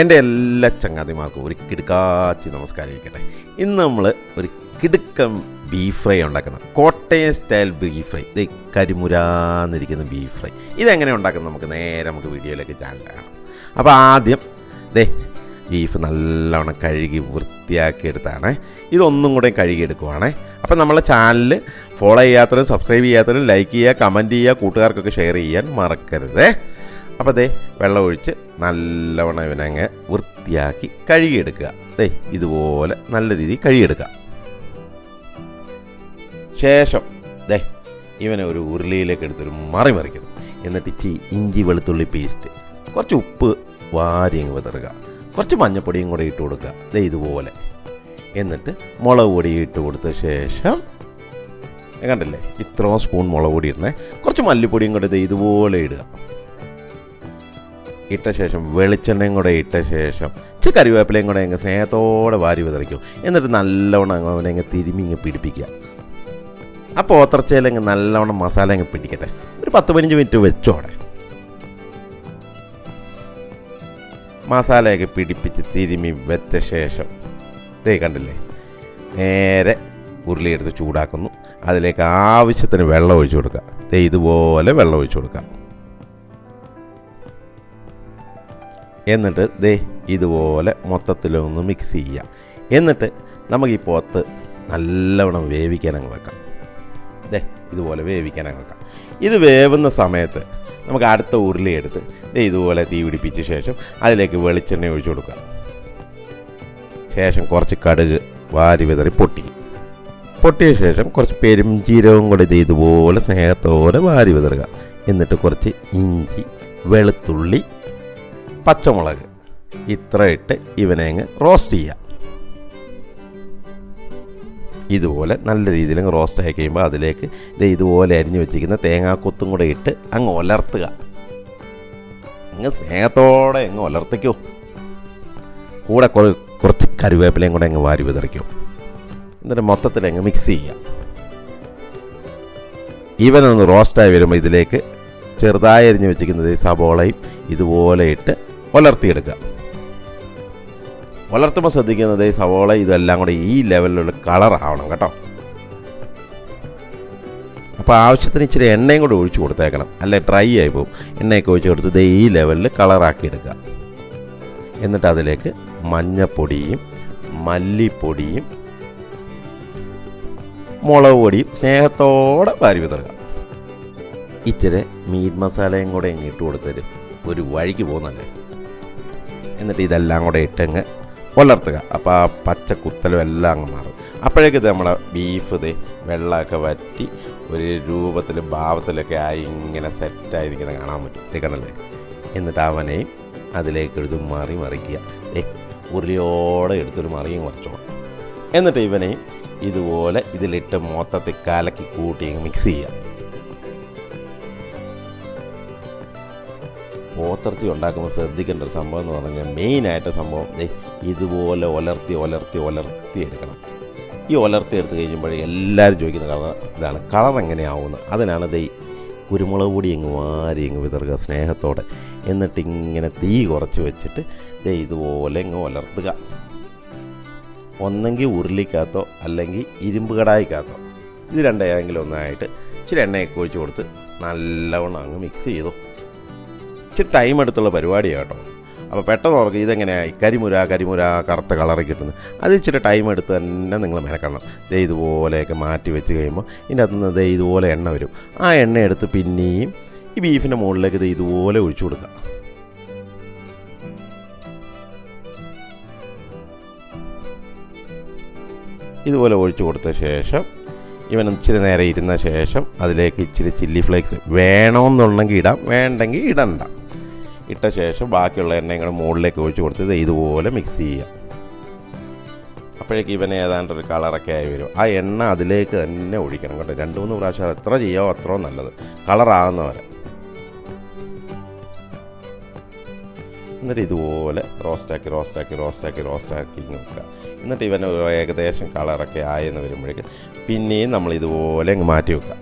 എൻ്റെ എല്ലാ ചങ്ങാതിമാർക്കും ഒരു കിടുക്കാച്ചി നമസ്കാരം ഇരിക്കട്ടെ. ഇന്ന് നമ്മൾ ഒരു കിടുക്കം ബീഫ് ഫ്രൈ ഉണ്ടാക്കുന്നത്, കോട്ടയം സ്റ്റൈൽ ബീഫ് ഫ്രൈ. ഇത് കരിമുരാന്നിരിക്കുന്ന ബീഫ് ഫ്രൈ. ഇതെങ്ങനെ ഉണ്ടാക്കുന്നത് നമുക്ക് വീഡിയോയിലേക്ക് ചാനലാണ്. അപ്പോൾ ആദ്യം ബീഫ് നല്ലവണ്ണം കഴുകി വൃത്തിയാക്കി എടുത്താണ്. ഇതൊന്നും കൂടെ കഴുകിയെടുക്കുവാണ്. അപ്പോൾ നമ്മളെ ചാനൽ ഫോളോ ചെയ്യാത്തവരും സബ്സ്ക്രൈബ് ചെയ്യാത്തവരും ലൈക്ക് ചെയ്യുക, കമൻറ്റ് ചെയ്യുക, കൂട്ടുകാർക്കൊക്കെ ഷെയർ ചെയ്യാൻ മറക്കരുത്. അപ്പോൾ വെള്ളം ഒഴിച്ച് നല്ലവണ്ണം ഇവനങ്ങ് വൃത്തിയാക്കി കഴുകിയെടുക്കുക. ഇതുപോലെ നല്ല രീതിയിൽ കഴുകിയെടുക്കുക. ശേഷം ഇവനെ ഒരു ഉരുളിയിലേക്ക് എടുത്തൊരു മറിക്കുന്നു. എന്നിട്ട് ഇഞ്ചി വെളുത്തുള്ളി പേസ്റ്റ്, കുറച്ച് ഉപ്പ് വാരി അങ്ങ് വിതറുക, കുറച്ച് മഞ്ഞപ്പൊടിയും കൂടെ ഇട്ട് കൊടുക്കുക ഇതുപോലെ. എന്നിട്ട് മുളക് പൊടി ഇട്ട് കൊടുത്ത ശേഷം കണ്ടില്ലേ, ഇത്രയും സ്പൂൺ മുളക് പൊടി ഇടണേ. കുറച്ച് മല്ലിപ്പൊടിയും കൂടെ ഇതുപോലെ ഇടുക. ഇട്ട ശേഷം വെളിച്ചെണ്ണയും കൂടെ ഇട്ട ശേഷം ഇച്ചിരി കറിവേപ്പിലയും കൂടെ അങ്ങ് സ്നേഹത്തോടെ വാരി വിതറിക്കും. എന്നിട്ട് നല്ലവണ്ണം അവനെ അങ്ങ് തിരുമ്മി ഇങ്ങ് പിടിപ്പിക്കുക. ആ പോത്രച്ചയിലങ്ങ് നല്ലവണ്ണം മസാല അങ്ങ് പിടിക്കട്ടെ. ഒരു 10-15 മിനിറ്റ് വെച്ചോടെ മസാലയൊക്കെ പിടിപ്പിച്ച് തിരുമ്മി വെച്ച ശേഷം കണ്ടില്ലേ, നേരെ ഉരുളിയെടുത്ത് ചൂടാക്കുന്നു. അതിലേക്ക് ആവശ്യത്തിന് വെള്ളം ഒഴിച്ചു കൊടുക്കുക. ഇതുപോലെ വെള്ളം ഒഴിച്ചു കൊടുക്കുക. എന്നിട്ട് ഇതുപോലെ മൊത്തത്തിലൊന്ന് മിക്സ് ചെയ്യുക. എന്നിട്ട് നമുക്ക് ഈ പോത്ത് നല്ലവണ്ണം വേവിക്കാൻ അങ്ങ് വെക്കാം. ഇതുപോലെ വേവിക്കാൻ അങ്ങ് വെക്കാം. ഇത് വേവുന്ന സമയത്ത് നമുക്ക് അടുത്ത ഉരുളി എടുത്ത് ഇതുപോലെ തീ പിടിപ്പിച്ച ശേഷം അതിലേക്ക് വെളിച്ചെണ്ണ ഒഴിച്ചു കൊടുക്കുക. ശേഷം കുറച്ച് കടുക് വാരി വിതറി പൊട്ടിയ ശേഷം കുറച്ച് പെരുംജീരകവും കൂടെ ഇതുപോലെ സ്നേഹത്തോടെ വാരി വിതറുക. എന്നിട്ട് കുറച്ച് ഇഞ്ചി, വെളുത്തുള്ളി, പച്ചമുളക് ഇത്ര ഇട്ട് ഇവനെ അങ്ങ് റോസ്റ്റ് ചെയ്യുക. ഇതുപോലെ നല്ല രീതിയിൽ അങ്ങ് റോസ്റ്റ് ആയി കഴിയുമ്പോൾ അതിലേക്ക് ഇതുപോലെ അരിഞ്ഞു വെച്ചിരിക്കുന്ന തേങ്ങാക്കൊത്തും കൂടെ ഇട്ട് അങ്ങ് ഉലർത്തുക. അങ്ങ് സ്നേഹത്തോടെ അങ്ങ് ഉലർത്തിക്കോ. കൂടെ കുറച്ച് കറിവേപ്പിലയും കൂടെ അങ്ങ് വാരി വിതറിക്കോ. എന്നിട്ട് മൊത്തത്തിൽ അങ്ങ് മിക്സ് ചെയ്യുക. ഇവനൊന്ന് റോസ്റ്റായി വരുമ്പോൾ ഇതിലേക്ക് ചെറുതായി അരിഞ്ഞ് വെച്ചിരിക്കുന്നത് സബോളയും ഇതുപോലെ ഇട്ട് ഉലർത്തിയെടുക്കുക. ഉലർത്തുമ്പോൾ ശ്രദ്ധിക്കുന്നത് സവോള ഇതെല്ലാം കൂടെ ഈ ലെവലിലുള്ള കളറാവണം കേട്ടോ. അപ്പോൾ ആവശ്യത്തിന് ഇച്ചിരി എണ്ണയും കൂടെ ഒഴിച്ച് കൊടുത്തേക്കണം, അല്ലെ ഡ്രൈ ആയി പോകും. എണ്ണയൊക്കെ ഒഴിച്ച് കൊടുത്ത് ഈ ലെവലിൽ കളറാക്കി എടുക്കുക. എന്നിട്ട് അതിലേക്ക് മഞ്ഞപ്പൊടിയും മല്ലിപ്പൊടിയും മുളക് പൊടിയും സ്നേഹത്തോടെ വാരി വിതറുക. ഇച്ചിരി മീറ്റ് മസാലയും കൂടെ ഇട്ട് കൊടുത്തത് ഒരു വഴിക്ക് പോകുന്നല്ലേ. എന്നിട്ട് ഇതെല്ലാം കൂടെ ഇട്ടങ്ങ് ഉലർത്തുക. അപ്പോൾ ആ പച്ച കുത്തലും എല്ലാം അങ്ങ് മാറും. അപ്പോഴേക്ക് നമ്മളെ ബീഫ് വെള്ളമൊക്കെ വറ്റി ഒരു രൂപത്തിൽ ഭാവത്തിലൊക്കെ ആയി ഇങ്ങനെ സെറ്റായിരിക്കുന്നത് കാണാൻ പറ്റും. കണ്ടല്ലേ. എന്നിട്ട് അവനെയും അതിലേക്ക് എടുത്ത് മറിക്കുക. ഉരുളിയോടെ എടുത്തൊരു മറിയും മറിച്ചോണം. എന്നിട്ട് ഇവനെയും ഇതുപോലെ ഇതിലിട്ട് മൊത്തത്തിൽ കലക്കി കൂട്ടി മിക്സ് ചെയ്യുക. പോത്തിറച്ചി ഉണ്ടാക്കുമ്പോൾ ശ്രദ്ധിക്കേണ്ട ഒരു സംഭവം എന്ന് പറഞ്ഞാൽ, മെയിനായിട്ട് സംഭവം ഇതുപോലെ ഉലർത്തി എടുക്കണം. ഈ ഉലർത്തി എടുത്ത് കഴിയുമ്പോൾ എല്ലാവരും ചോദിക്കുന്ന കളർ ഇതാണ്. കളർ എങ്ങനെയാവുന്നത്? അതിനാണ് കുരുമുളക് പൊടി വാരി വിതറുക സ്നേഹത്തോടെ. എന്നിട്ട് ഇങ്ങനെ തീ കുറച്ച് വെച്ചിട്ട് ഇതുപോലെ ഉലർത്തുക. ഒന്നെങ്കിൽ ഉരുളിക്കകത്തോ അല്ലെങ്കിൽ ഇരുമ്പ് കടായിക്കകത്തോ, ഇത് രണ്ടേതെങ്കിലും ഒന്നായിട്ട് ഇച്ചിരി എണ്ണയൊക്കെ ഒഴിച്ച് കൊടുത്ത് നല്ലവണ്ണം അങ്ങ് മിക്സ് ചെയ്തു. ഇച്ചിരി ടൈം എടുത്തുള്ള പരിപാടിയാണ് കേട്ടോ. അപ്പോൾ പെട്ടെന്ന് ഓർക്കുക ഇതെങ്ങനെയായി കരിമുര കറുത്ത കളറിൽ കിട്ടുന്നത്. അത് ഇച്ചിരി ടൈം എടുത്ത് തന്നെ നിങ്ങൾ മെനക്കണം. ഇതുപോലെയൊക്കെ മാറ്റി വെച്ച് കഴിയുമ്പോൾ ഇതിൻ്റെ അകത്ത് നിന്ന് ഇതുപോലെ എണ്ണ വരും. ആ എണ്ണ എടുത്ത് പിന്നെയും ഈ ബീഫിൻ്റെ മുകളിലേക്ക് ഇതുപോലെ ഒഴിച്ചു കൊടുക്കുക. ഇതുപോലെ ഒഴിച്ചു കൊടുത്ത ശേഷം ഇവൻ ഇച്ചിരി നേരെ ഇരുന്ന ശേഷം അതിലേക്ക് ഇച്ചിരി ചില്ലി ഫ്ലേക്സ് വേണമെന്നുണ്ടെങ്കിൽ ഇടാം, വേണ്ടെങ്കിൽ ഇടണ്ട. ഇട്ട ശേഷം ബാക്കിയുള്ള എണ്ണയും കൂടെ മുകളിലേക്ക് ഒഴിച്ച് കൊടുത്തത് ഇതുപോലെ മിക്സ് ചെയ്യുക. അപ്പോഴേക്ക് ഇവന് ഏതാണ്ടൊരു കളറൊക്കെ ആയി വരും. ആ എണ്ണ അതിലേക്ക് തന്നെ ഒഴിക്കണം കേട്ടോ. 2-3 പ്രാവശ്യം എത്ര ചെയ്യാമോ അത്രയും നല്ലത്, കളറാകുന്നവരെ. എന്നിട്ട് ഇതുപോലെ റോസ്റ്റാക്കി നോക്കുക. എന്നിട്ട് ഇവന് ഏകദേശം കളറൊക്കെ ആയെന്ന് വരുമ്പോഴേക്ക് പിന്നെയും നമ്മൾ ഇതുപോലെ അങ്ങ് മാറ്റി വെക്കുക.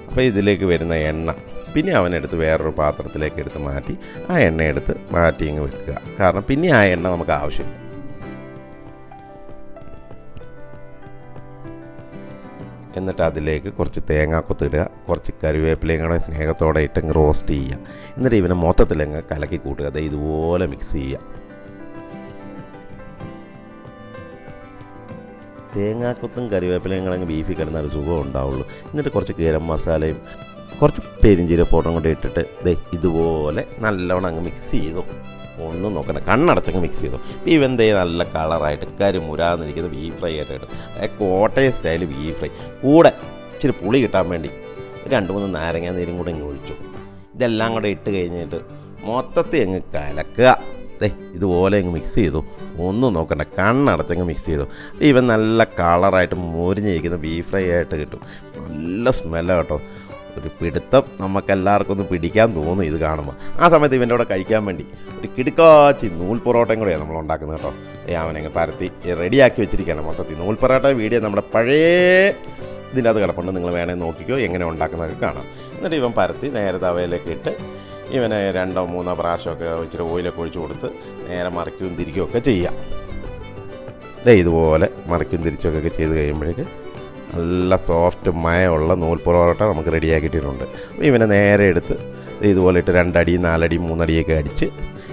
അപ്പോൾ ഇതിലേക്ക് വരുന്ന എണ്ണ പിന്നെ അവനെടുത്ത് വേറൊരു പാത്രത്തിലേക്ക് എടുത്ത് മാറ്റി ആ എണ്ണ എടുത്ത് മാറ്റി ഇങ്ങ് വെക്കുക. കാരണം പിന്നെ ആ എണ്ണ നമുക്ക് ആവശ്യമില്ല. എന്നിട്ട് അതിലേക്ക് കുറച്ച് തേങ്ങാക്കൊത്തിടുക, കുറച്ച് കറിവേപ്പിലയും കൂടെ സ്നേഹത്തോടെ ഇട്ടങ്ങ് റോസ്റ്റ് ചെയ്യുക. എന്നിട്ട് ഇവനെ മൊത്തത്തിലങ്ങ് കലക്കി കൂട്ടുക. അത് ഇതുപോലെ മിക്സ് ചെയ്യുക. തേങ്ങാക്കൊത്തും കറിവേപ്പിലയും കൂടെ അങ്ങ് ബീഫിൽ കിടന്നാൽ ഒരു സുഖം ഉണ്ടാവുള്ളൂ. എന്നിട്ട് കുറച്ച് ഗരം മസാലയും കുറച്ച് പെരിഞ്ചീരക പൗഡറും കൂടെ ഇട്ടിട്ട് ഇതുപോലെ നല്ലവണ്ണം അങ്ങ് മിക്സ് ചെയ്തു. ഒന്നും നോക്കണ്ട, കണ്ണടച്ചങ്ങ് മിക്സ് ചെയ്തു. ഇവൻ നല്ല കളറായിട്ട് കരിമുരാന്നിരിക്കുന്ന ബീഫ് ഫ്രൈ ആയിട്ട് കിട്ടും. Kottayam style beef fry. കൂടെ ഇച്ചിരി പുളി കിട്ടാൻ വേണ്ടി 2-3 നാരങ്ങ നീരും കൂടെ ഇങ്ങ് ഒഴിച്ചു. ഇതെല്ലാം കൂടെ ഇട്ട് കഴിഞ്ഞിട്ട് മൊത്തത്തിൽ അങ്ങ് കലക്കുക. ഇതുപോലെ അങ്ങ് മിക്സ് ചെയ്തു. ഒന്നും നോക്കണ്ട, കണ്ണടച്ചങ്ങ് മിക്സ് ചെയ്തു. ഇവൻ നല്ല കളറായിട്ട് മൊരിഞ്ഞിരിക്കുന്ന ബീഫ് ഫ്രൈ ആയിട്ട് കിട്ടും. നല്ല സ്മെല്ലാണ് കേട്ടോ. ഒരു പിടുത്തം നമുക്കെല്ലാവർക്കും ഒന്ന് പിടിക്കാൻ തോന്നും ഇത് കാണുമ്പോൾ. ആ സമയത്ത് ഇവൻ്റെ കൂടെ കഴിക്കാൻ വേണ്ടി ഒരു കിടുക്കാച്ചി നൂൽ പൊറോട്ടയും കൂടെയാണ് നമ്മൾ ഉണ്ടാക്കുന്നത് കേട്ടോ. അവനങ്ങ് പരത്തി റെഡിയാക്കി വെച്ചിരിക്കുകയാണ് മൊത്തത്തിൽ. നൂൽ പൊറോട്ട വീഡിയോ നമ്മുടെ പഴയ ഇതിൻ്റെ അത് കിടപ്പുണ്ട്, നിങ്ങൾ വേണമെങ്കിൽ നോക്കിക്കോ, എങ്ങനെ ഉണ്ടാക്കുന്നതൊക്കെ കാണാം. എന്നിട്ട് ഇവൻ പരത്തി നേരെ തവയിലേക്ക് ഇട്ട് ഇവനെ 2-3 പ്രാവശ്യമൊക്കെ ഇച്ചിരി ഓയിലൊക്കെ ഒഴിച്ച് കൊടുത്ത് നേരെ മറിക്കുകയും തിരിക്കുകയൊക്കെ ചെയ്യാം. ഇതുപോലെ മറിക്കുകയും തിരിച്ചൊക്കെ ചെയ്ത് കഴിയുമ്പോഴേക്ക് നല്ല സോഫ്റ്റ് മയമുള്ള നൂൽ പൊറോട്ട നമുക്ക് റെഡിയാക്കിയിട്ടുണ്ട്. അപ്പോൾ ഇവനെ നേരെ എടുത്ത് ഇതുപോലെ ഇട്ട് 2 അടി 4 അടി 3 അടിയൊക്കെ അടിച്ച്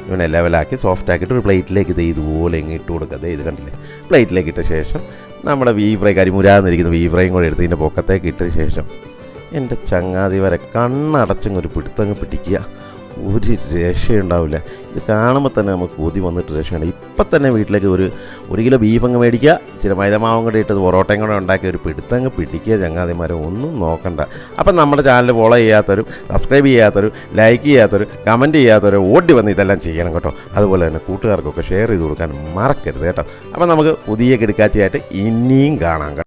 ഇവനെ ലെവലാക്കി സോഫ്റ്റ് ആക്കിയിട്ട് ഒരു പ്ലേറ്റിലേക്ക് ഇതുപോലെ ഇങ്ങ് ഇട്ട് കൊടുക്കുക. ഇത് കണ്ടില്ലേ, പ്ലേറ്റിലേക്ക് ഇട്ട ശേഷം നമ്മുടെ ബീഫ് ഫ്രൈ കരിമുരാന്നിരിക്കുന്ന ബീഫ് ഫ്രൈയും കൂടെ എടുത്ത് ഇതിൻ്റെ പൊക്കത്തേക്ക് ഇട്ട ശേഷം എൻ്റെ ചങ്ങാതി വരെ കണ്ണടച്ചങ്ങൊരു പിടുത്തങ്ങ് പിടിക്കുക. ഒരു രക്ഷയുണ്ടാവില്ല. ഇത് കാണുമ്പോൾ തന്നെ നമുക്ക് കൊതി വന്നിട്ട് രക്ഷയാണ്. ഇപ്പം തന്നെ വീട്ടിലേക്ക് ഒരു കിലോ ബീഫ് അങ്ങ് മേടിക്കുക, ഇച്ചിരി മൈദമാവും കൂടെ ഇട്ടത് പൊറോട്ടയും കൂടെ ഉണ്ടാക്കി ഒരു പിടുത്തങ്ങ് പിടിക്കുക ചങ്ങാതിമാരെ. ഒന്നും നോക്കണ്ട. അപ്പം നമ്മുടെ ചാനൽ ഫോളോ ചെയ്യാത്തവരും സബ്സ്ക്രൈബ് ചെയ്യാത്തവരും ലൈക്ക് ചെയ്യാത്തവരും കമൻറ്റ് ചെയ്യാത്തവരും ഓടി വന്ന് ഇതെല്ലാം ചെയ്യണം കേട്ടോ. അതുപോലെ തന്നെ കൂട്ടുകാർക്കൊക്കെ ഷെയർ ചെയ്ത് കൊടുക്കാൻ മറക്കരുത് കേട്ടോ. അപ്പം നമുക്ക് പുതിയ കിടക്കാച്ചിയായിട്ട് ഇനിയും കാണാം കേട്ടോ.